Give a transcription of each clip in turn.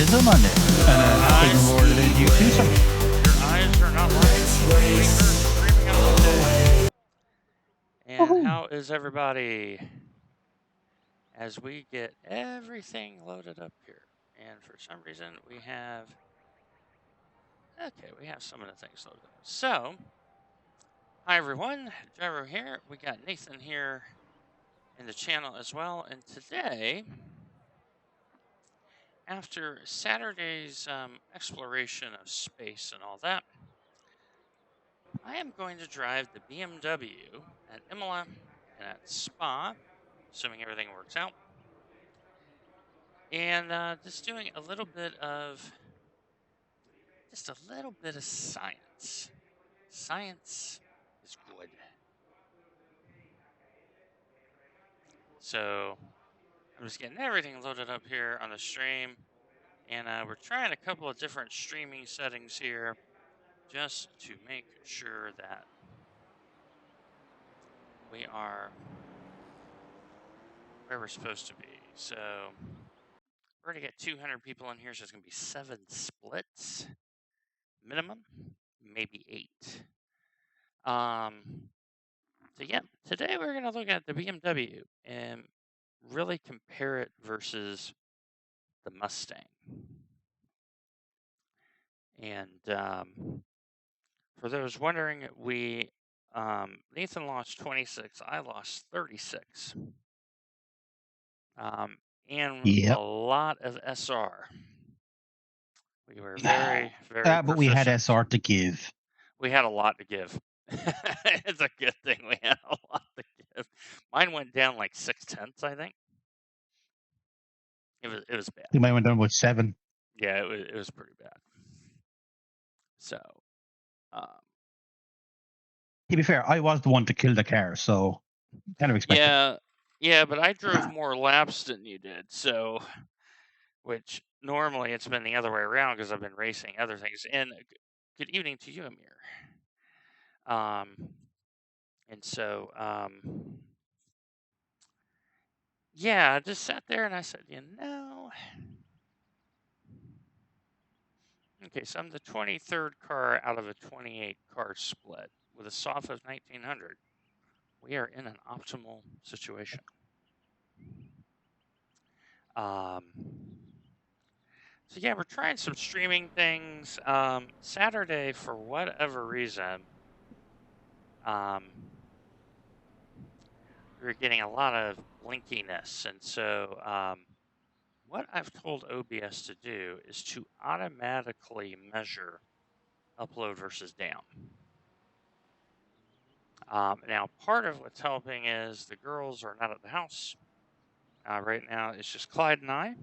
some on it. And looking forward to you too. Some. Your eyes are not lying. Streaming out today. And how is everybody? As we get everything loaded up here. And for some reason we have... Okay, we have some of the things loaded up. So, hi everyone, Gyro here. We got Nathan here in the channel as well. And today, after Saturday's exploration of space and all that, I am going to drive the BMW at Imola and at Spa, assuming everything works out. And just doing a little bit of science. Science is good. So I'm just getting everything loaded up here on the stream. And we're trying a couple of different streaming settings here just to make sure that we are where we're supposed to be. So we're going to get 200 people in here, so it's going to be 7 splits minimum, maybe 8. So yeah, today we're going to look at the BMW and really compare it versus the Mustang. And for those wondering, Nathan lost 26, I lost 36. And a lot of SR. We were very, very but we had SR to give. We had a lot to give. It's a good thing we had a lot to give. Mine went down like 0.6, I think. It was bad. Mine went down with 7. Yeah, it was pretty bad. So, to be fair, I was the one to kill the car, so kind of expected. Yeah, but I drove more laps than you did, so which normally it's been the other way around because I've been racing other things. And good evening to you, Amir. And so, yeah, I just sat there and I said, okay, so I'm the 23rd car out of a 28 car split with a SOF of 1900. We are in an optimal situation. So yeah, we're trying some streaming things. Saturday, for whatever reason, we were getting a lot of blinkiness. And so what I've told OBS to do is to automatically measure upload versus down. Now, part of what's helping is the girls are not at the house. Right now, it's just Clyde and I.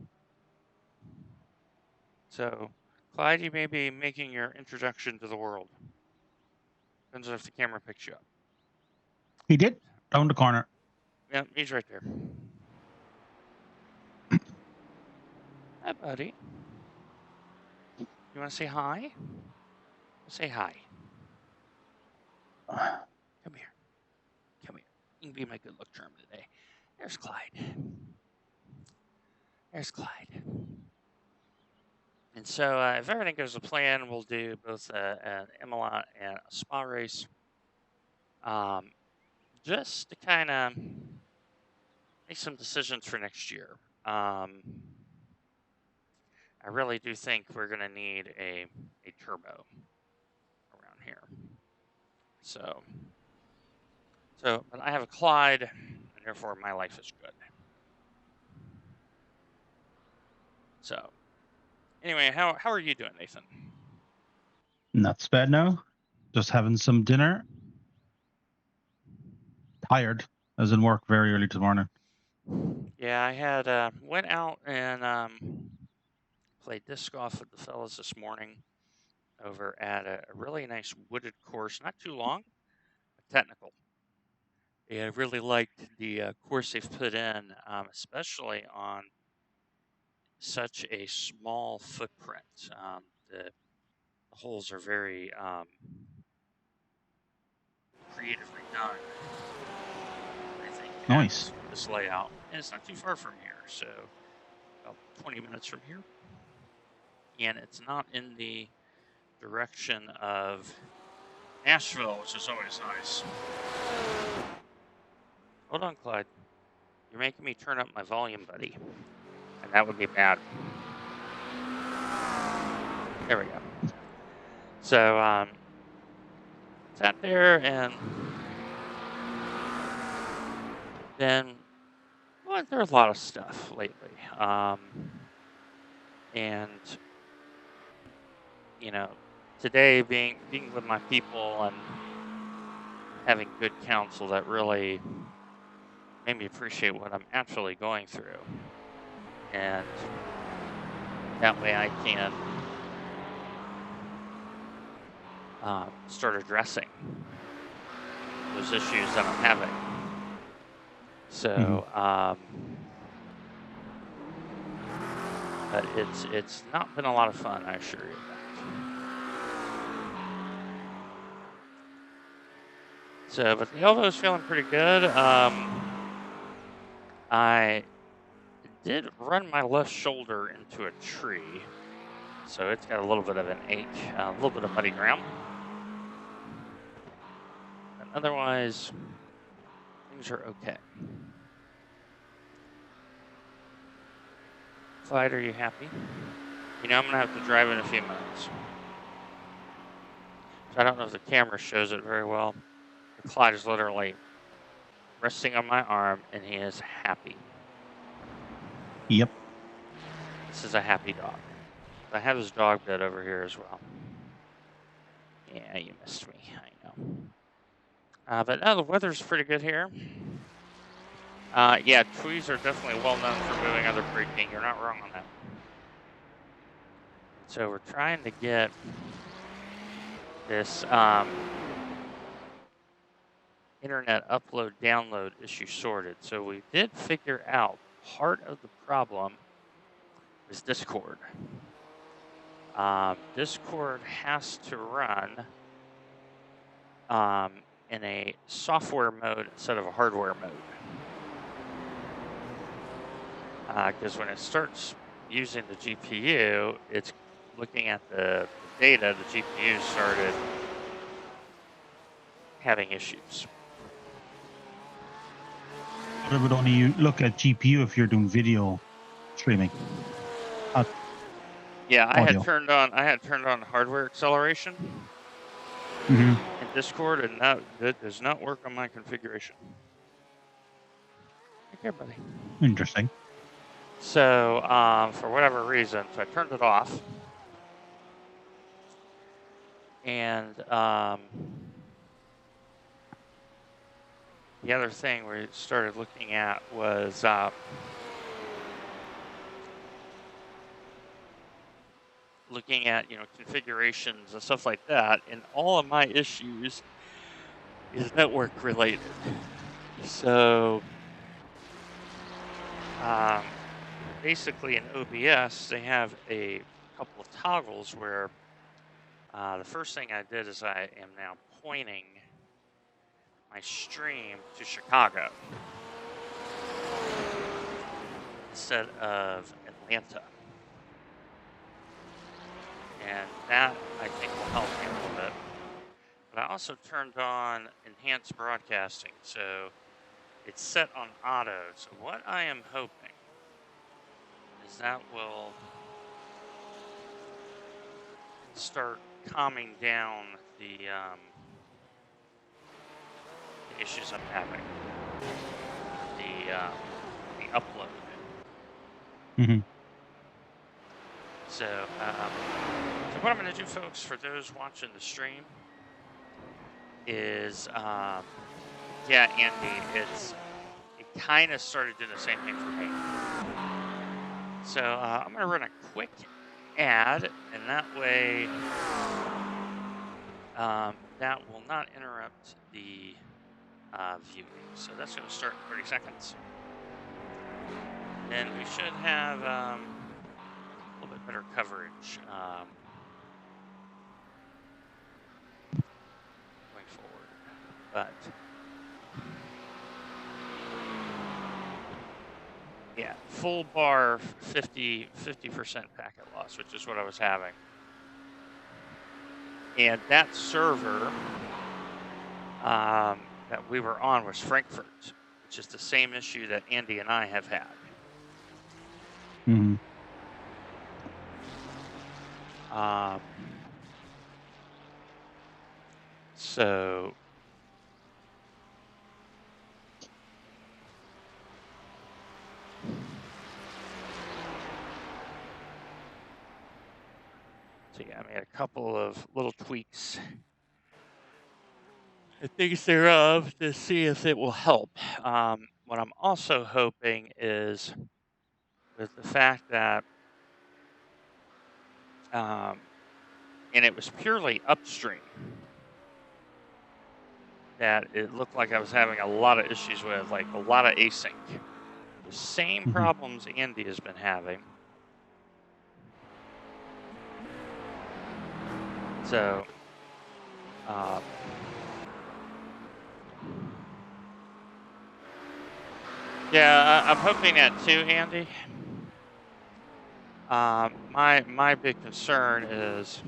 So, Clyde, you may be making your introduction to the world. Depends on if the camera picks you up. He did. Down the corner. Yep, he's right there. Hi, buddy. You want to say hi? Say hi. Come here. Come here. You can be my good luck charm today. There's Clyde. There's Clyde. And so if everything goes to plan, we'll do both an Imola and a Spa race. Just to kind of make some decisions for next year. I really do think we're going to need a turbo around here. So, but I have a Clyde, and therefore my life is good. So, anyway, how are you doing, Nathan? Not so bad now. Just having some dinner. Tired. I was in work very early this morning. Yeah, I had went out and played disc golf with the fellas this morning over at a really nice wooded course, not too long, but technical. Yeah, I really liked the course they've put in, especially on such a small footprint. The holes are very creatively done, I think. Nice. This layout, and it's not too far from here, so about 20 minutes from here. and it's not in the direction of Nashville, which is always nice. Hold on, Clyde. You're making me turn up my volume, buddy. And that would be bad. There we go. So, sat there and then went through a lot of stuff lately. And, you know, today being with my people and having good counsel that really made me appreciate what I'm actually going through. And that way I can start addressing those issues that I'm having. So, but it's not been a lot of fun, I assure you of that. So, but the elbow's feeling pretty good. I did run my left shoulder into a tree, so it's got a little bit of an ache, a little bit of muddy ground. And otherwise, things are okay. Clyde, are you happy? You know, I'm gonna have to drive in a few minutes. So I don't know if the camera shows it very well. But Clyde is literally resting on my arm, and he is happy. Yep. This is a happy dog. I have his dog bed over here as well. Yeah, you missed me. I know. But no, the weather's pretty good here. Yeah, trees are definitely well known for moving other creaking. You're not wrong on that. So we're trying to get this internet upload download issue sorted. So we did figure out part of the problem is Discord. Discord has to run in a software mode instead of a hardware mode. Because when it starts using the GPU, it's looking at the data, the GPU started having issues. But it would only look at GPU if you're doing video streaming. Yeah, I Audio. had turned on hardware acceleration Mm-hmm. in Discord, and that does not work on my configuration. Take care, buddy. Interesting. So, for whatever reason, so I turned it off. And the other thing we started looking at was looking at, configurations and stuff like that. And all of my issues is network related. So, basically in OBS, they have a couple of toggles where the first thing I did is I am now pointing my stream to Chicago instead of Atlanta. And that, I think, will help me a little bit. But I also turned on enhanced broadcasting, so it's set on auto. So what I am hoping is that will start calming down the issues I'm having. The upload. Mm-hmm. So what I'm going to do, folks, for those watching the stream is, yeah, Andy, it kind of started doing the same thing for me. So I'm going to run a quick ad, and that way that will not interrupt the viewing. So that's going to start in 30 seconds. And we should have a little bit better coverage going forward. But Yeah, full bar 50% packet loss, which is what I was having. And that server that we were on was Frankfurt, which is the same issue that Andy and I have had. Mm-hmm. So yeah, I made a couple of little tweaks and things thereof to see if it will help. What I'm also hoping is with the fact that, and it was purely upstream, that it looked like I was having a lot of issues with, like a lot of async. The same Mm-hmm. problems Andy has been having. So, yeah, I'm hoping that too, Andy. My big concern is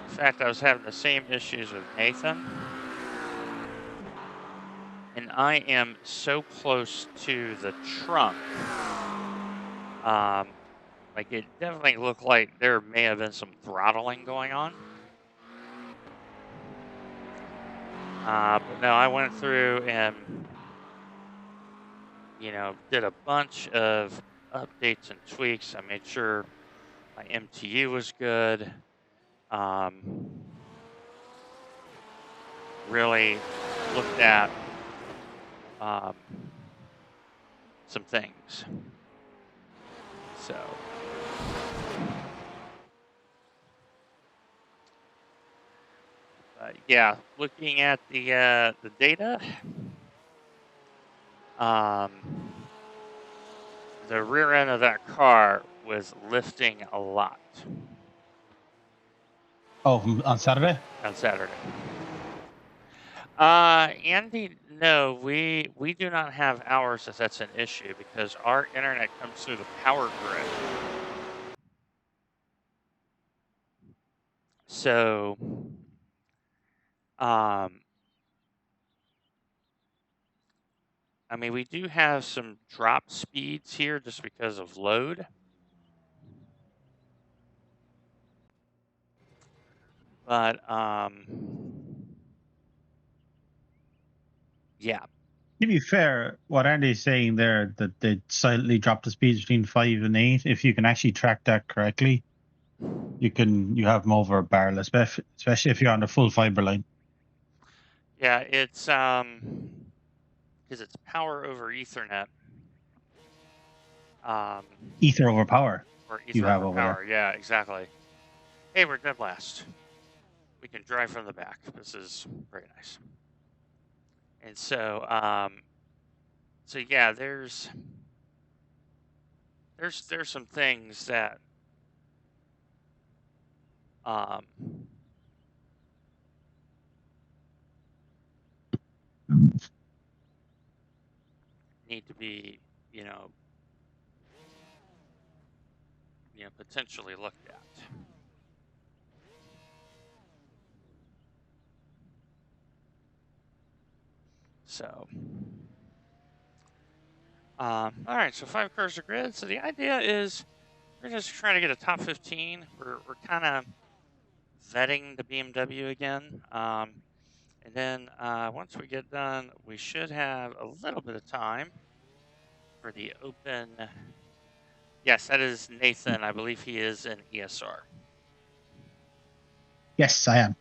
the fact I was having the same issues with Nathan, and I am so close to the trunk. Like it definitely looked like there may have been some throttling going on. But no, I went through and, did a bunch of updates and tweaks. I made sure my MTU was good. Really looked at some things. So, yeah, looking at the data, the rear end of that car was lifting a lot Oh, on Saturday? on Saturday. Andy, no, we do not have ours if that's an issue because our internet comes through the power grid. So, I mean, we do have some drop speeds here just because of load. But, yeah. To be fair, what Andy's saying there, that they slightly drop the speeds between 5 and 8, if you can actually track that correctly, you have them over a barrel, especially if you're on the full fiber line. Yeah, it's because it's power over Ethernet. Ether over power. Or ether You have over over power. Yeah, exactly. Hey, we're dead last. We can drive from the back. This is very nice. And so, so yeah, there's some things that need to be, potentially looked at. So, all right. So 5 cars to grid. So the idea is we're just trying to get a top 15. We're kind of vetting the BMW again. And then once we get done, we should have a little bit of time for the open. Yes, that is Nathan. I believe he is in ESR. Yes, I am.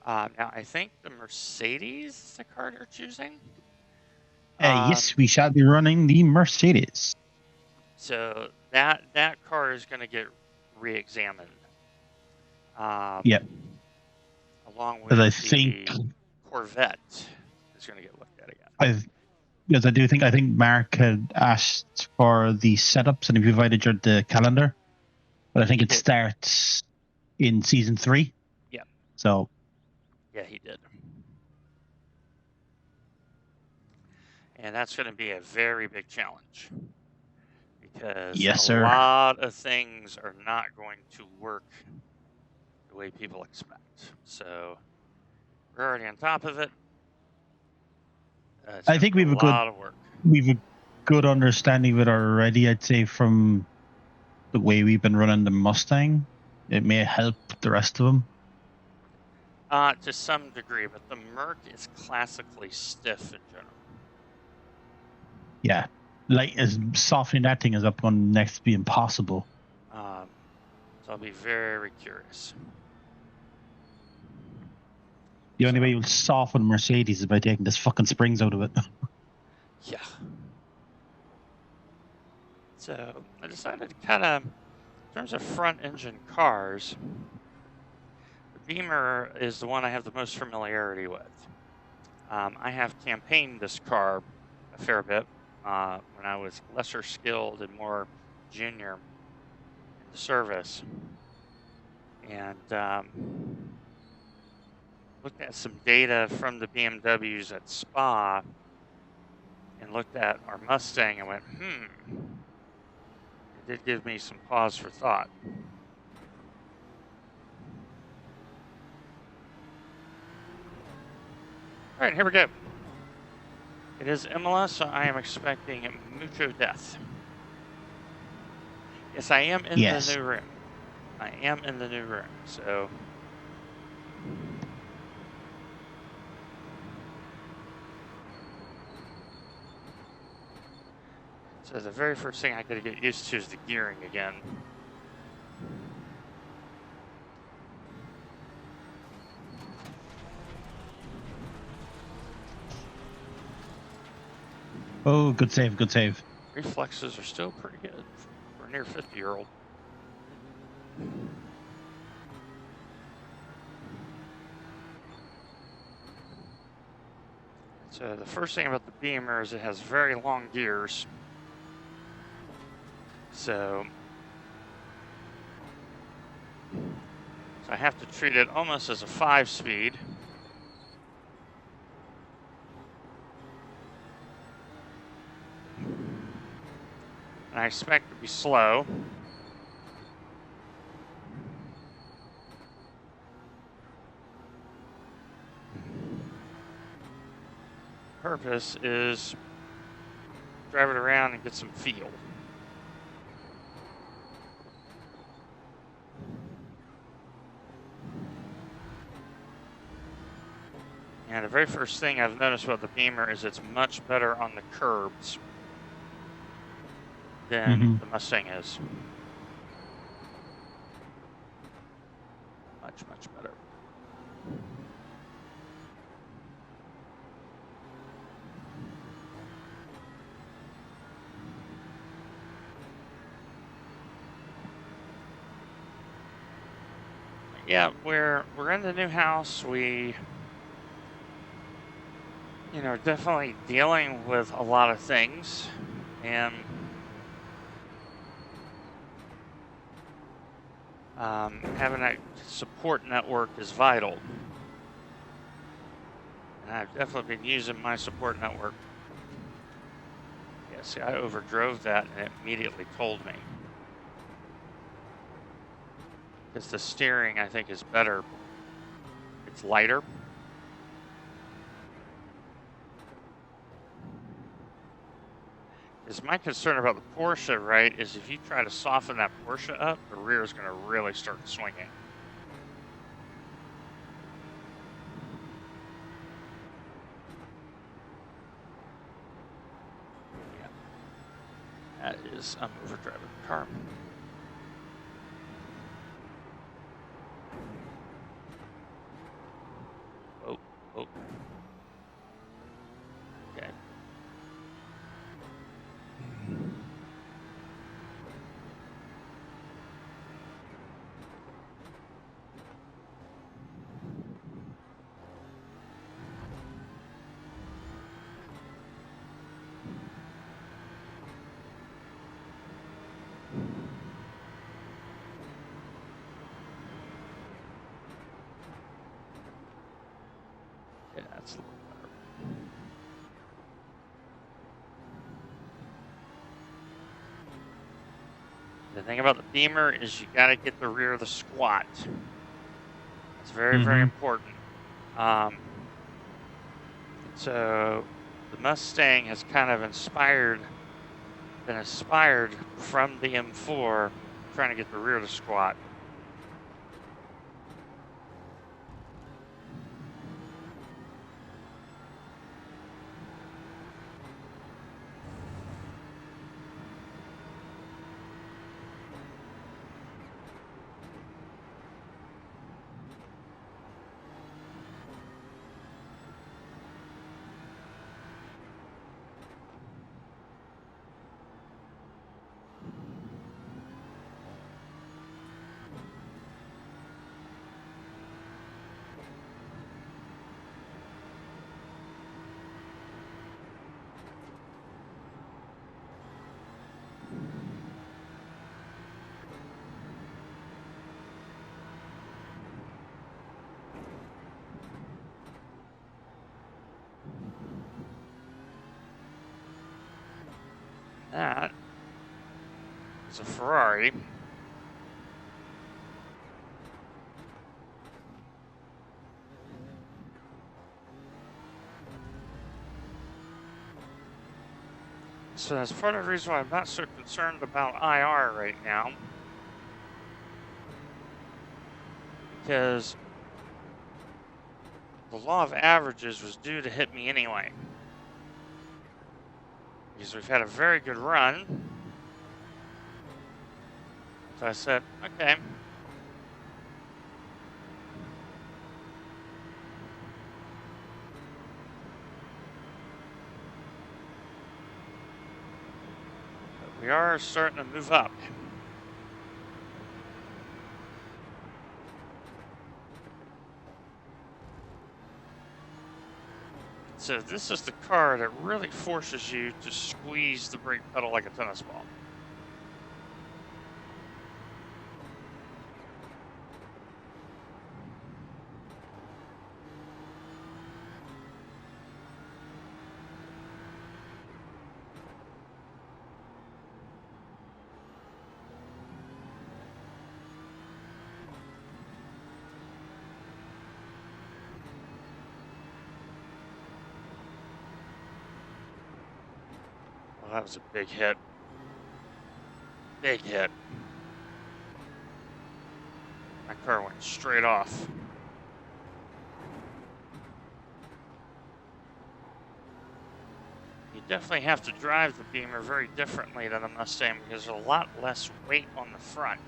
Now, I think the Mercedes is the car they're choosing. Yes, we shall be running the Mercedes. So that car is going to get re-examined. Yep. Along with the Corvette is going to get looked at again. I think Mark had asked for the setups and he provided the calendar, but I think it starts in season 3. Yeah. So. Yeah, he did. And that's going to be a very big challenge because Yes, a sir. lot of things are not going to work the way people expect. So we're already on top of it. It's I gonna think be we've a lot of work. good understanding of it already. I'd say from the way we've been running the Mustang, it may help the rest of them. To some degree, but the Merc is classically stiff in general. Yeah, like as softening that thing is up on next to be impossible. So I'll be very curious. The only So- way you'll soften Mercedes is by taking this fucking springs out of it. Yeah. So I decided to kind of, in terms of front engine cars, the Beamer is the one I have the most familiarity with. I have campaigned this car a fair bit when I was lesser skilled and more junior in the service. And looked at some data from the BMWs at Spa and looked at our Mustang and went, It did give me some pause for thought. All right, here we go. It is Imola, so I am expecting mucho death. Yes, I am in the new room. I am in the new room, so... So the very first thing I gotta get used to is the gearing again. Oh, good save, good save. Reflexes are still pretty good for a near 50-year-old. So the first thing about the Beamer is it has very long gears. So I have to treat it almost as a 5-speed. And I expect to be slow. Purpose is drive it around and get some feel. And the very first thing I've noticed about the Beamer is it's much better on the curbs than the Mustang is. Much, much better. Yeah, we're in the new house. We, definitely dealing with a lot of things, and having a support network is vital. And I've definitely been using my support network. Yeah, see, I overdrove that, and it immediately told me. Because the steering, I think, is better. It's lighter. Is my concern about the Porsche, right, is if you try to soften that Porsche up, the rear is going to really start swinging. Yeah. That is, I'm overdriving the car. Oh. Okay. Yeah, that's a little better. The thing about the Beamer is you got to get the rear of the squat. It's very, very important. So the Mustang has kind of been inspired from the M4, trying to get the rear of the squat. That is a Ferrari. So that's part of the reason why I'm not so concerned about IR right now. Because the law of averages was due to hit me anyway. Because we've had a very good run. So I said, okay. But we are starting to move up. So this is the car that really forces you to squeeze the brake pedal like a tennis ball. Well, that was a big hit. Big hit. My car went straight off. You definitely have to drive the Beamer very differently than the Mustang because there's a lot less weight on the front.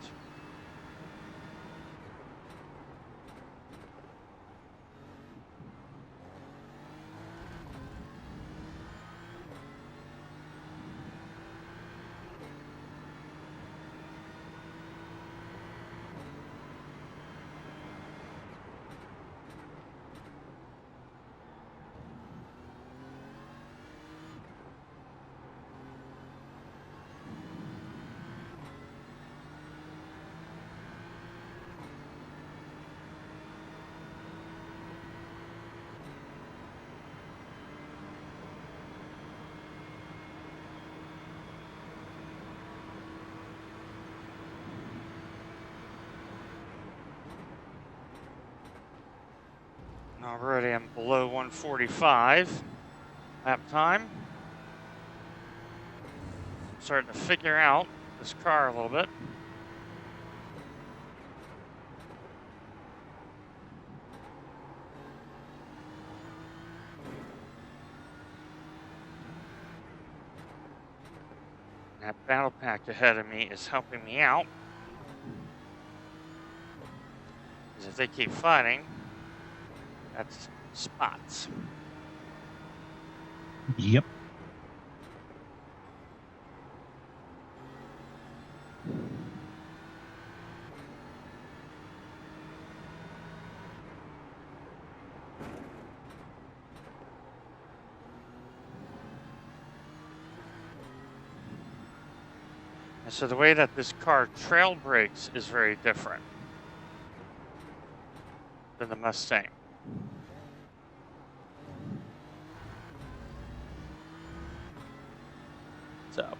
Already I'm below 145 lap time. I'm starting to figure out this car a little bit. That battle pack ahead of me is helping me out. Because if they keep fighting, that's spots. Yep. And so the way that this car trail brakes is very different than the Mustang. So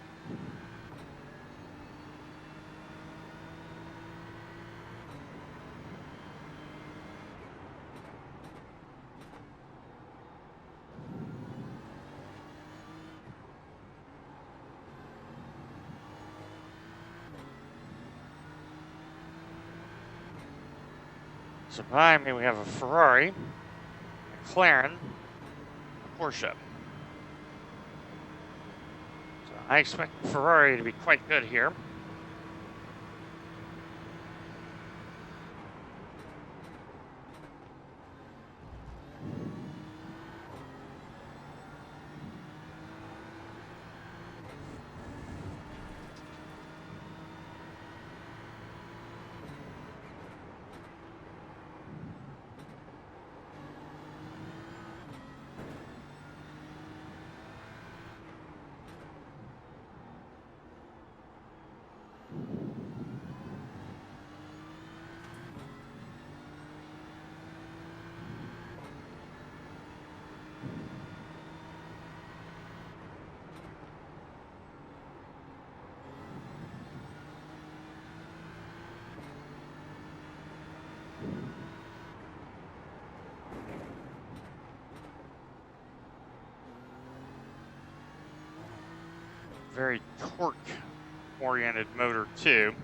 So behind me we have a Ferrari, a McLaren, a Porsche. So I expect the Ferrari to be quite good here. Very torque-oriented motor too,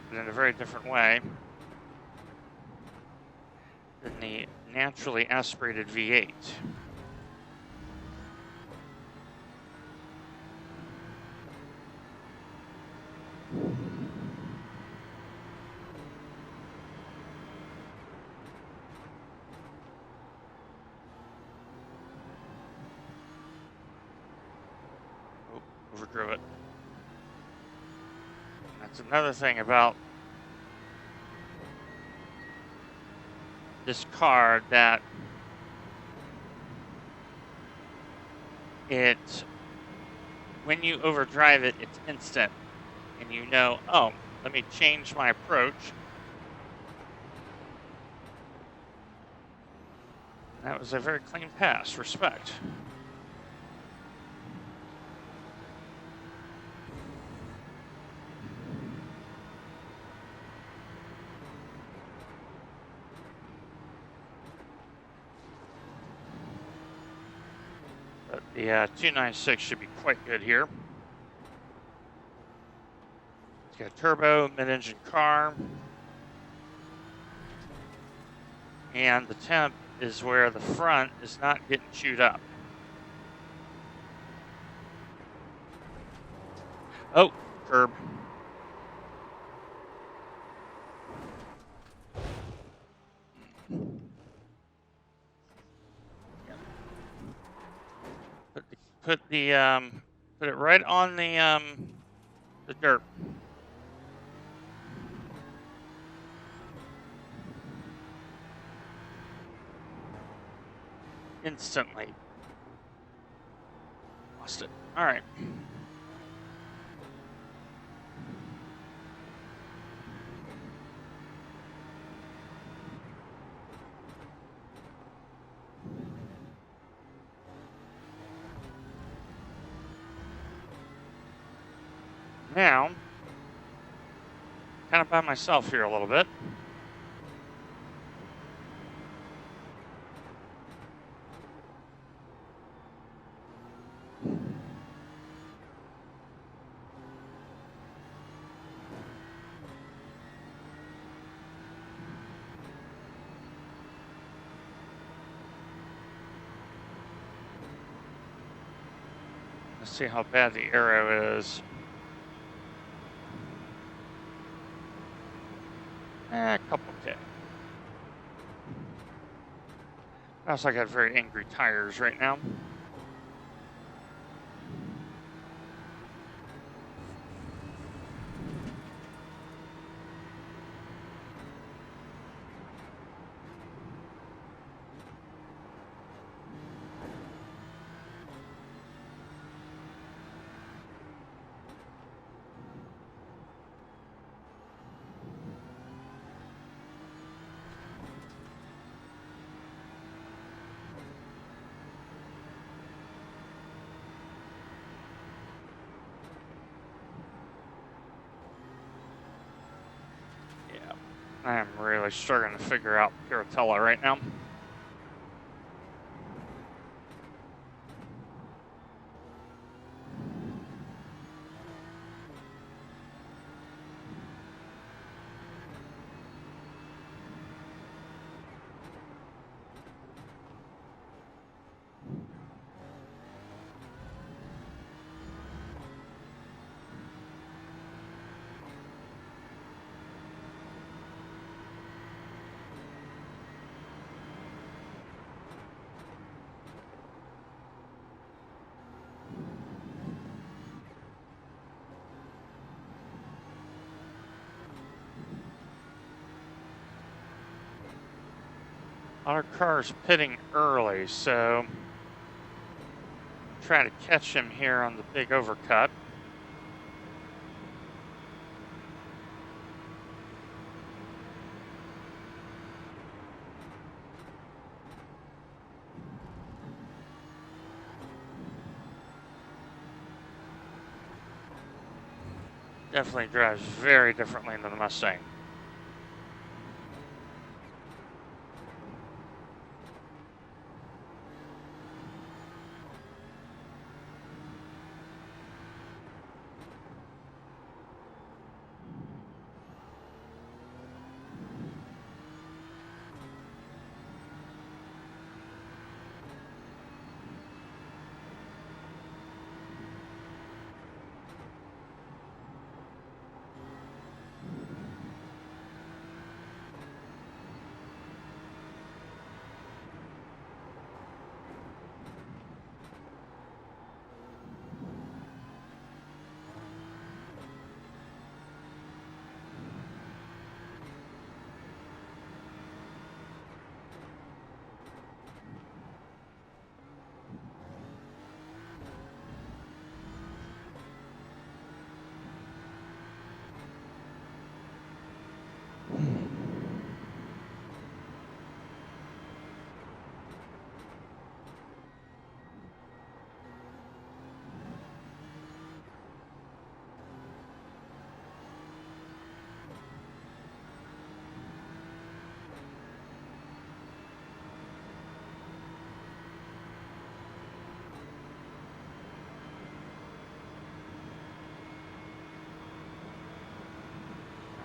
but in a very different way than the naturally aspirated V8. Oh, overdrove it. That's another thing about this car, that when you overdrive it, it's instant. And you know, oh, let me change my approach. That was a very clean pass. Respect. But the 296 should be quite good here. It's got a turbo, mid-engine car. And the temp is where the front is not getting chewed up. Oh, curb. Put it right on the dirt. Instantly. Lost it. All right. Now, kind of by myself here a little bit. Let's see how bad the arrow is. A couple K. Also, I got very angry tires right now. I am really struggling to figure out Piratella right now. Our car's pitting early, so try to catch him here on the big overcut. Definitely drives very differently than the Mustang.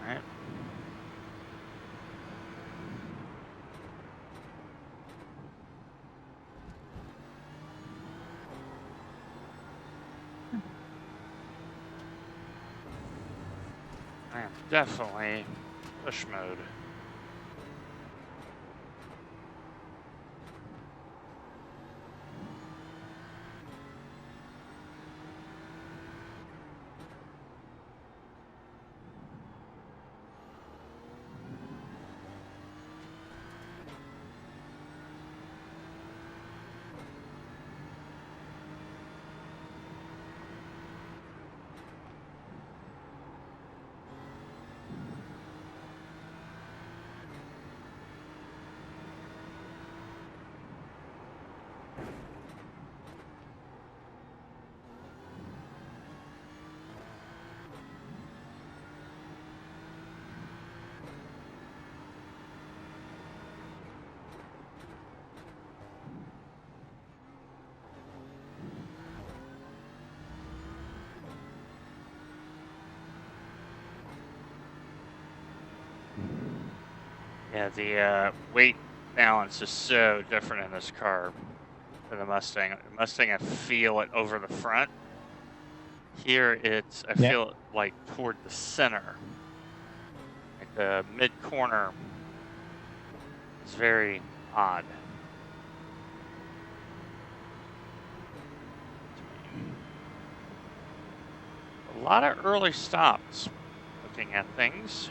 All right. I am definitely push mode. Yeah, the weight balance is so different in this car than the Mustang. The Mustang, I feel it over the front. Here, I feel it like toward the center. Like the mid corner is very odd. A lot of early stops looking at things.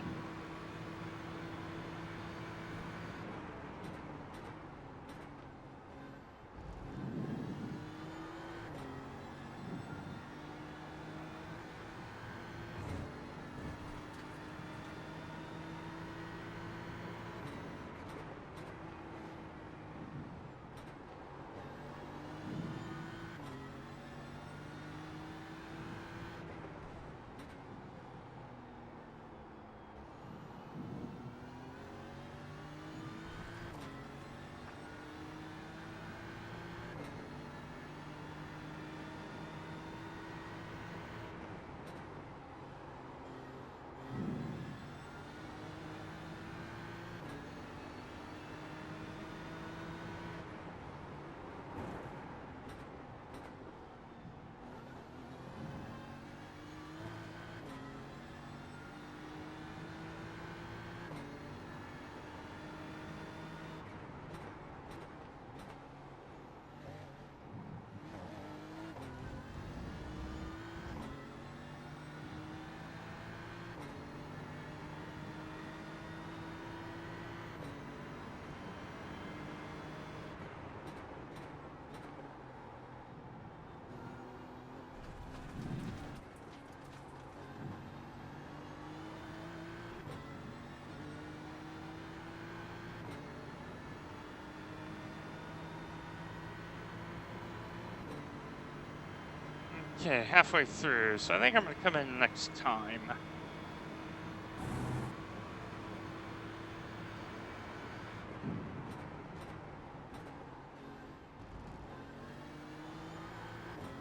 Okay, halfway through, so I think I'm gonna come in next time.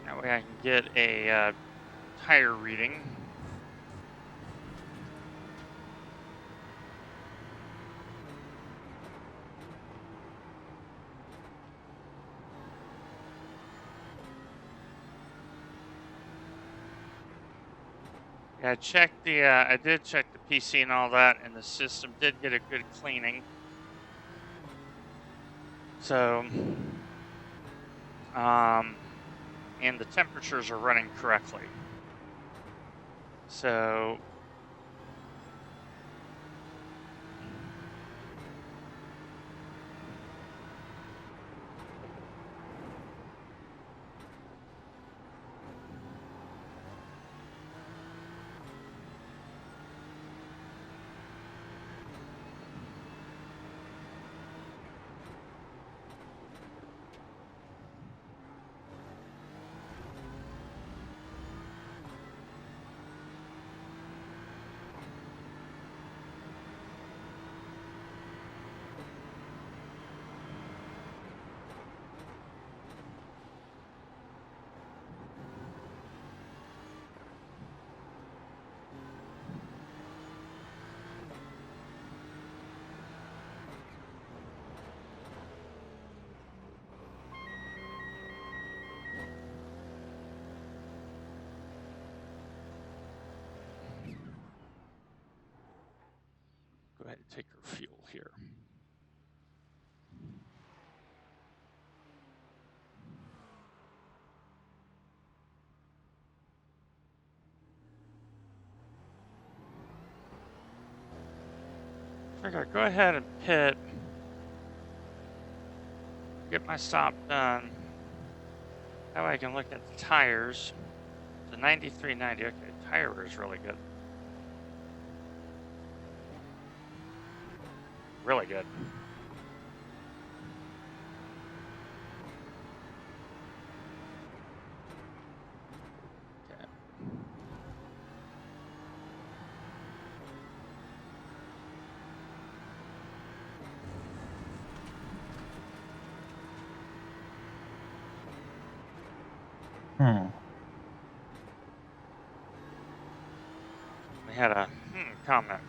That way I can get a tire reading. Yeah, I did check the PC and all that, and the system did get a good cleaning. So, and the temperatures are running correctly. So, go ahead and take our fuel here. I gotta go ahead and pit, get my stop done. That way I can look at the tires. The 9390, okay, tire wear is really good. Really good. Okay. We had a comment.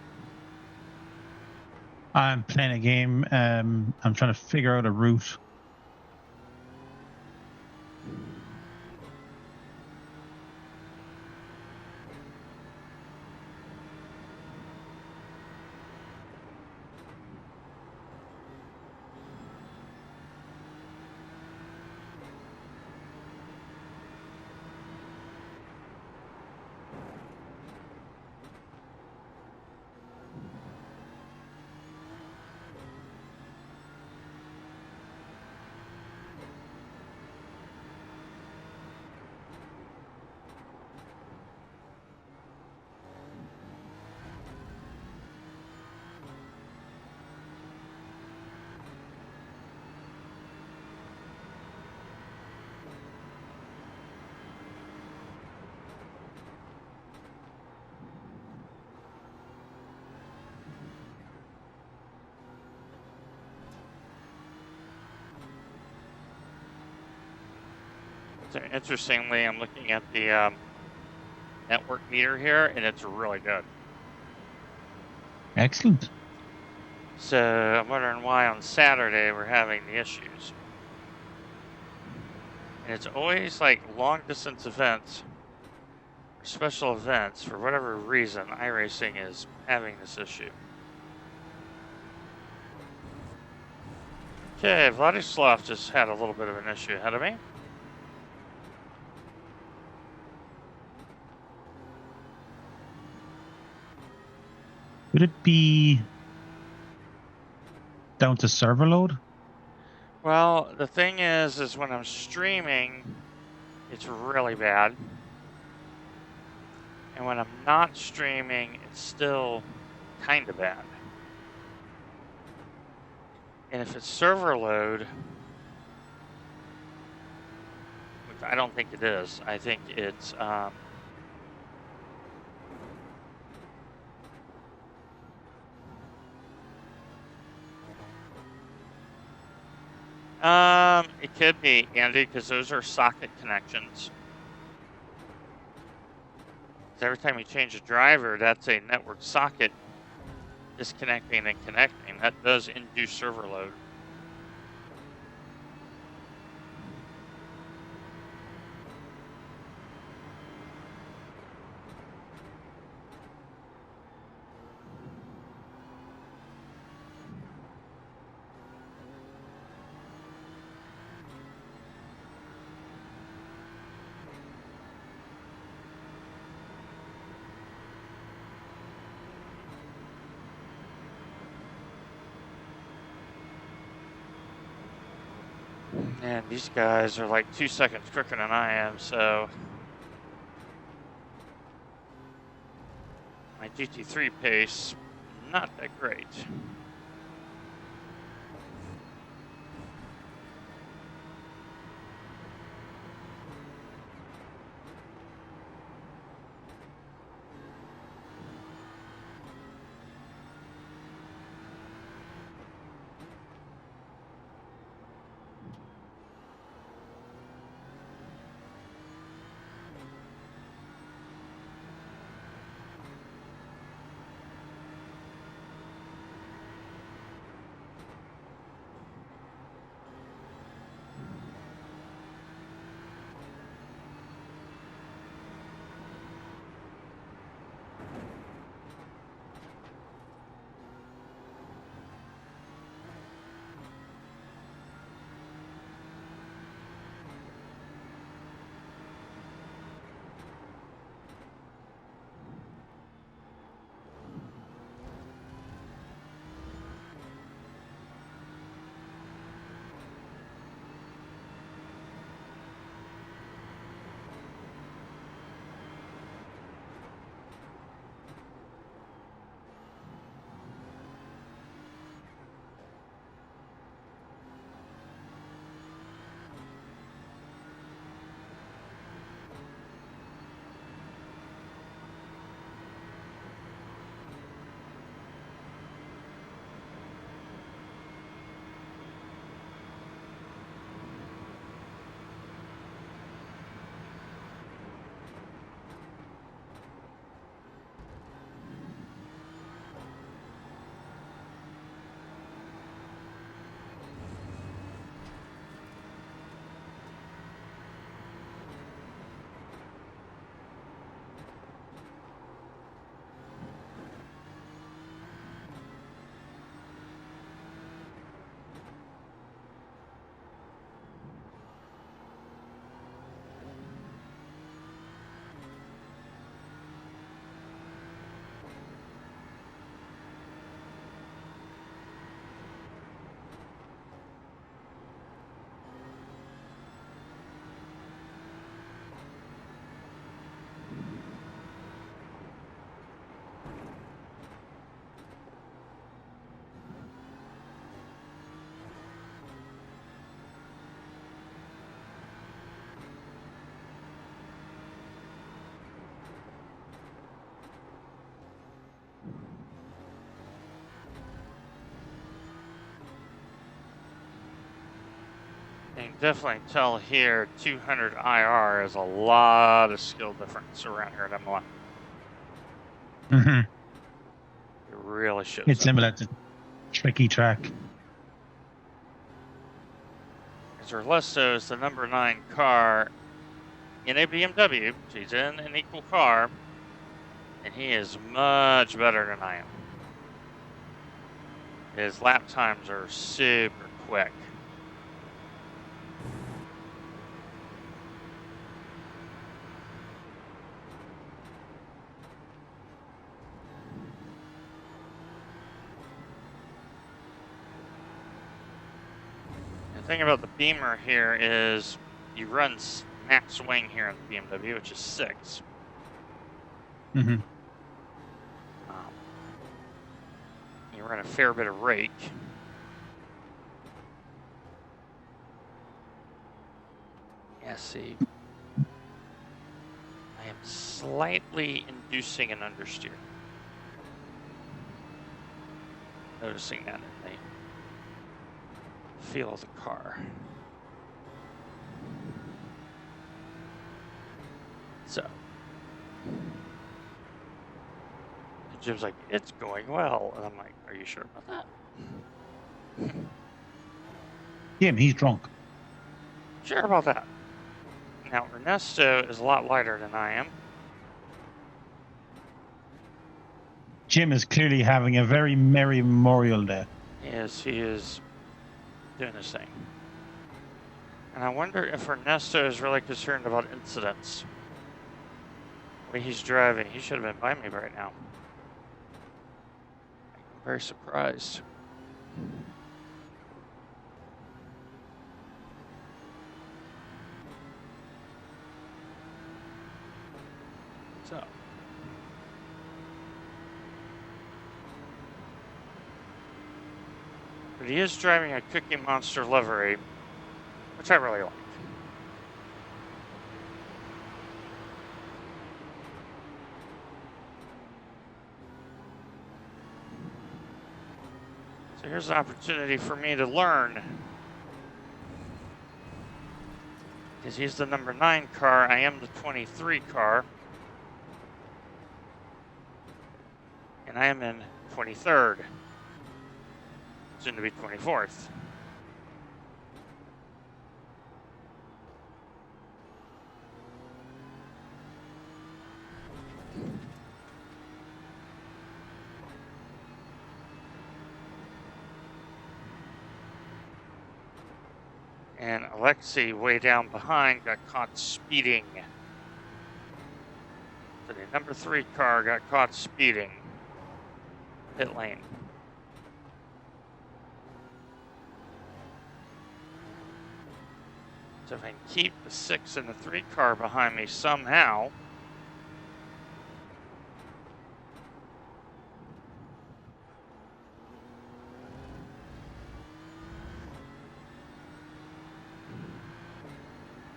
I'm playing a game. I'm trying to figure out a route. So interestingly, I'm looking at the network meter here, and it's really good. Excellent. So I'm wondering why on Saturday we're having the issues. And it's always like long distance events or special events. For whatever reason, iRacing is having this issue. Okay, Vladislav just had a little bit of an issue ahead of me. Would it be down to server load? Well, the thing is when I'm streaming, it's really bad. And when I'm not streaming, it's still kind of bad. And if it's server load, I don't think it is. I think it's it could be, Andy, because those are socket connections. Every time you change a driver, that's a network socket disconnecting and connecting. That does induce server load. And these guys are like 2 seconds quicker than I am, so my GT3 pace, not that great. You can definitely tell here 200 IR is a lot of skill difference around here at M1. Mm-hmm. It really shows It's up. similar to tricky track. Zerlesto is the number 9 car in a BMW. He's in an equal car, and he is much better than I am. His lap times are super quick. The thing about the Beamer here is you run max swing here in the BMW, which is 6. Mm-hmm. You run a fair bit of rake. Yeah, see, slightly inducing an understeer. Noticing that in the feel of the car. So, Jim's like, it's going well. And I'm like, are you sure about that? Jim, he's drunk. Sure about that. Now, Ernesto is a lot lighter than I am. Jim is clearly having a very merry Memorial Day. Yes, he is doing his thing. And I wonder if Ernesto is really concerned about incidents. The way he's driving, he should have been by me right now. I'm very surprised. So. But he is driving a Cookie Monster livery, which I really like. So here's an opportunity for me to learn. Because he's the number 9 car, I am the 23 car. And I am in 23rd. Soon to be 24th. And Alexei, way down behind, got caught speeding. So the number 3 car got caught speeding. Pit lane. So if I can keep the 6 and the 3 car behind me somehow.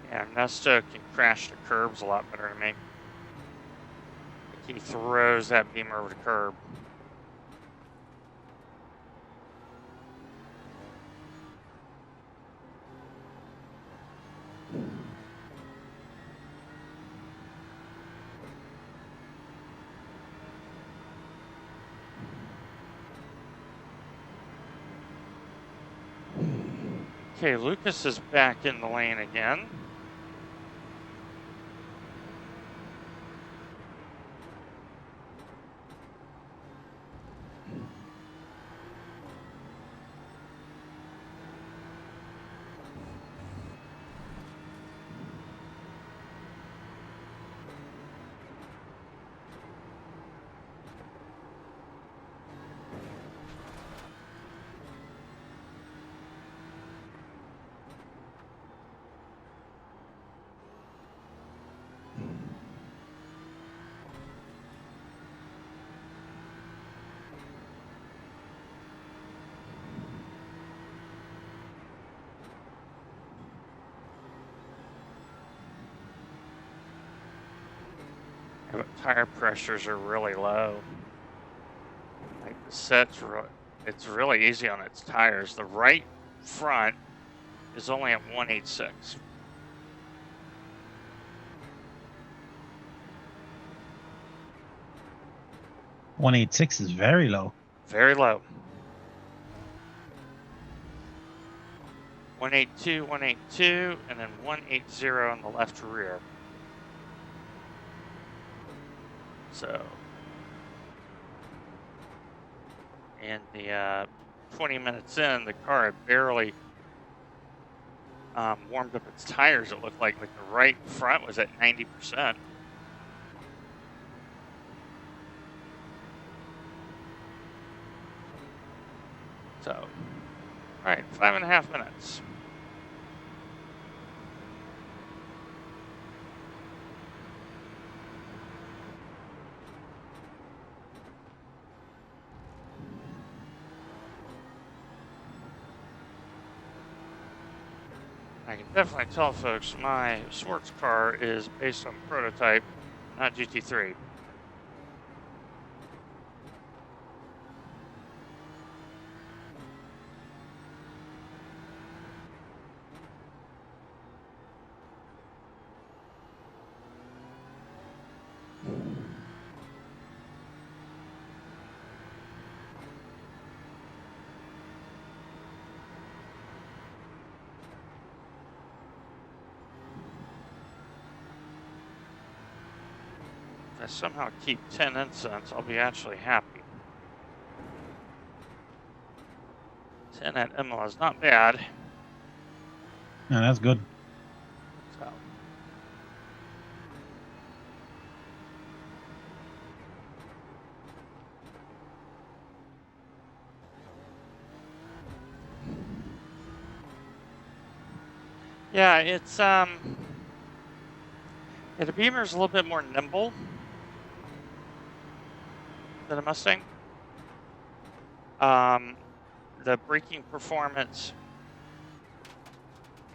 Yeah, Ernesto can crash the curbs a lot better than me. He throws that Beamer over the curb. Okay, Lucas is back in the lane again. Tire pressures are really low. Like the set's it's really easy on its tires. The right front is only at 186. .186 is very low. Very low. 182, 182, and then 180 on the left rear. So, and the 20 minutes in, the car had barely warmed up its tires. It looked like the right front was at 90%. So, all right, 5.5 minutes. I can definitely tell folks my sports car is based on prototype not GT3. If I somehow keep 10 incense, I'll be actually happy. 10 at Imola is not bad. Yeah, that's good. So. Yeah, it's yeah, the Beamer's a little bit more nimble than a Mustang. The braking performance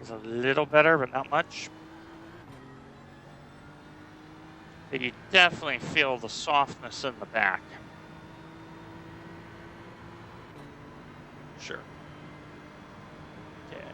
is a little better, but not much. But you definitely feel the softness in the back. Sure. Okay.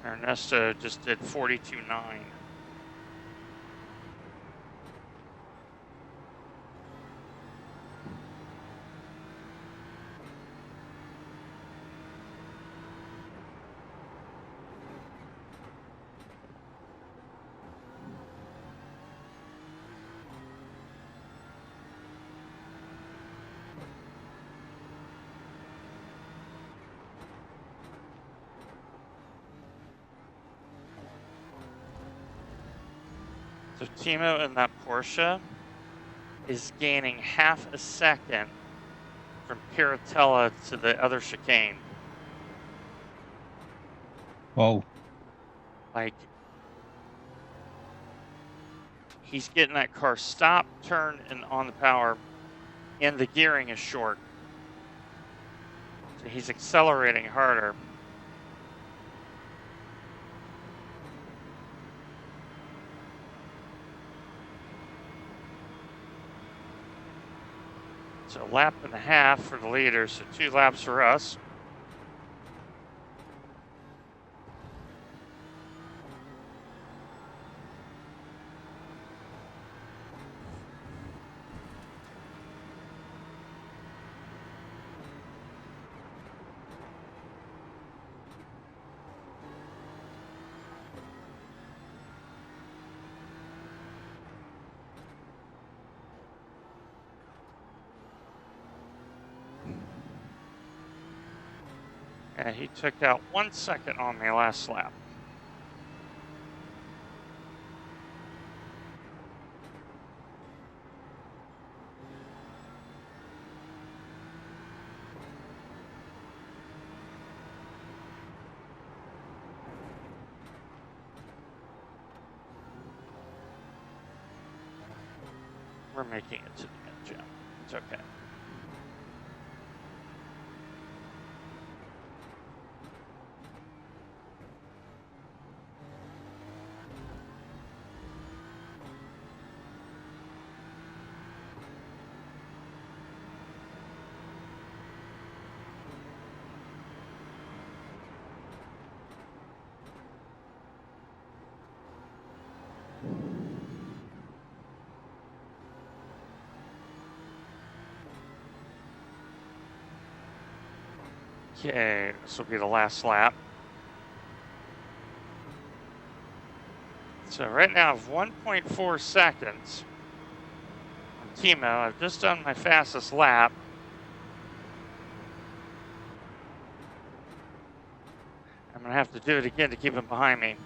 Ernesto just did 42.9. So Timo in that Porsche is gaining half a second from Piratella to the other chicane. Whoa. Like, he's getting that car stop, turn, and on the power, and the gearing is short. So he's accelerating harder. So a lap and a half for the leader, so 2 laps for us. And he took out 1 second on me last lap. We're making it to the end, Jim. It's okay. Okay, this will be the last lap. So right now I have 1.4 seconds on Timo. I've just done my fastest lap. I'm going to have to do it again to keep him behind me.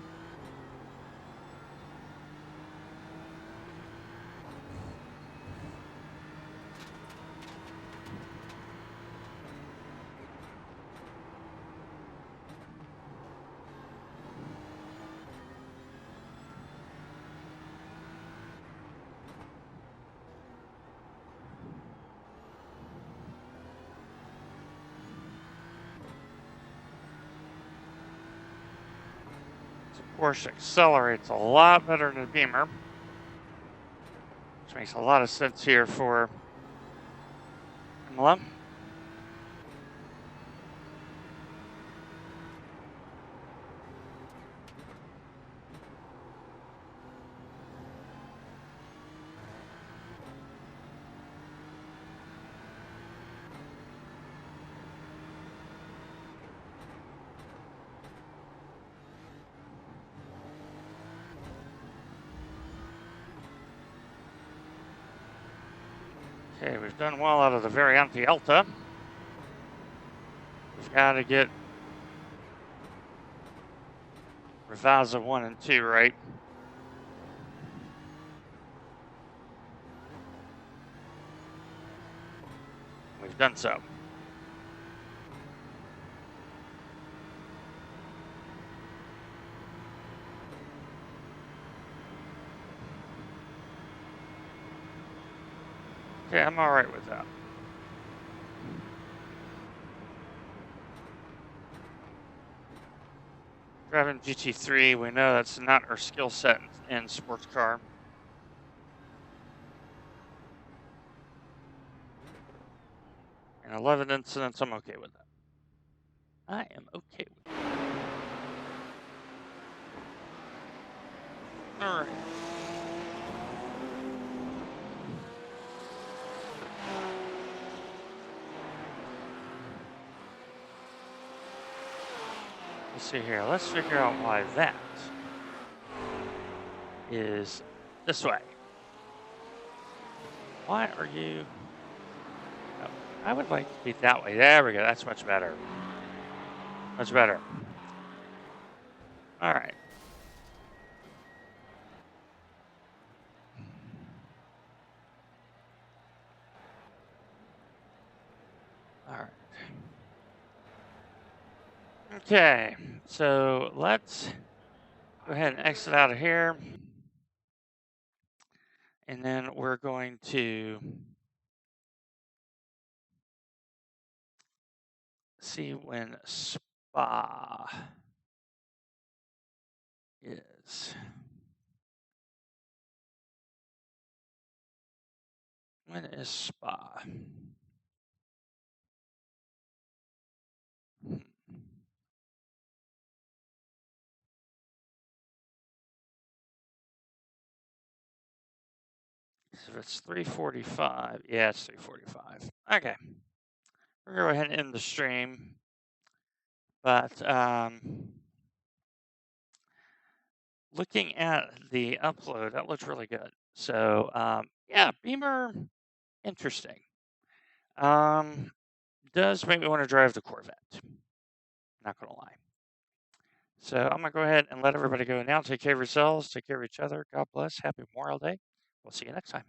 Porsche accelerates a lot better than the Beamer, which makes a lot of sense here for Imola. Okay, we've done well out of the Variante Alta. We've got to get Ravazza 1 and 2 right. We've done so. Okay, I'm all right with that. Driving GT3, we know that's not our skill set in sports car. And 11 incidents, I'm okay with that. I am okay with that. All right. Let's see here. Let's figure out why that is this way. Why are you... Oh, I would like to be that way. There we go. That's much better. Much better. All right. All right. Okay, so let's go ahead and exit out of here. And then we're going to see when Spa is. When is Spa? So it's 3:45. Yeah, it's 3:45. Okay. We're going to go ahead and end the stream. But looking at the upload, that looks really good. So yeah, Beamer, interesting. Does make me want to drive the Corvette. Not going to lie. So I'm going to go ahead and let everybody go now. Take care of yourselves. Take care of each other. God bless. Happy Memorial Day. We'll see you next time.